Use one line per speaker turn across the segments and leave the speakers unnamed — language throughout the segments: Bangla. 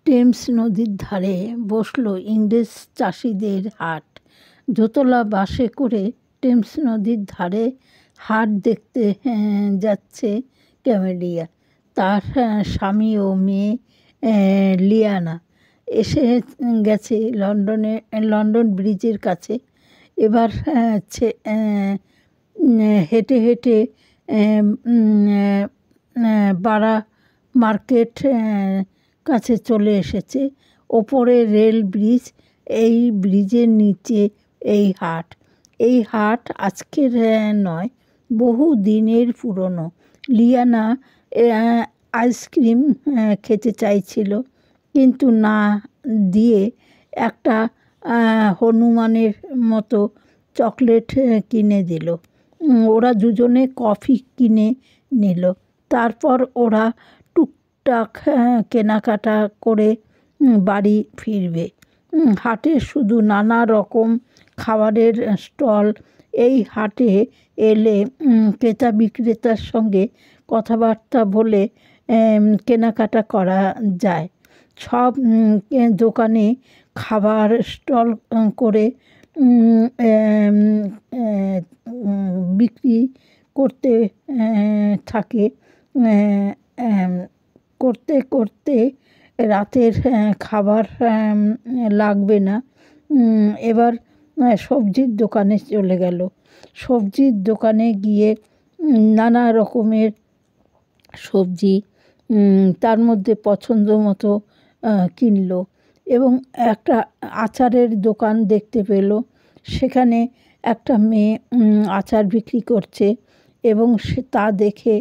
টেমস নদীর ধারে বসল ইংরেজ চাষিদের হাট। দোতলা বাসে করে টেমস নদীর ধারে হাট দেখতে যাচ্ছে ক্যামেলিয়া। তার স্বামী ও মেয়ে লিয়ানা এসে গেছে লন্ডন ব্রিজের কাছে। এবার হেঁটে হেঁটে বারা মার্কেট কাছে চলে এসেছে। ওপরে রেল ব্রিজ, এই ব্রিজের নিচে এই হাট আজকের নয়, বহু দিনের পুরনো। লিয়ানা আইসক্রিম খেতে চাইছিল, কিন্তু না দিয়ে একটা হনুমানের মতো চকলেট কিনে দিল। ওরা দুজনে কফি কিনে নিল। তারপর ওরা টুকটাক কেনাকাটা করে বাড়ি ফিরবে। হাটে শুধু নানা রকম খাবারের স্টল। এই হাটে এলে ক্রেতা বিক্রেতার সঙ্গে কথাবার্তা বলে কেনাকাটা করা যায়। সব দোকানে খাবার স্টল করে বিক্রি করতে থাকে। করতে করতে রাতের খাবার লাগবে না। এবার সবজির দোকানে চলে গেল। সবজির দোকানে গিয়ে নানা রকমের সবজি তার মধ্যে পছন্দ মতো কিনল, এবং একটা আচারের দোকান দেখতে পেল। সেখানে একটা মেয়ে আচার বিক্রি করছে, এবং তা দেখে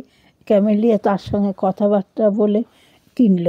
ক্যামেলিয়া তার সঙ্গে কথাবার্তা বলে কিনল।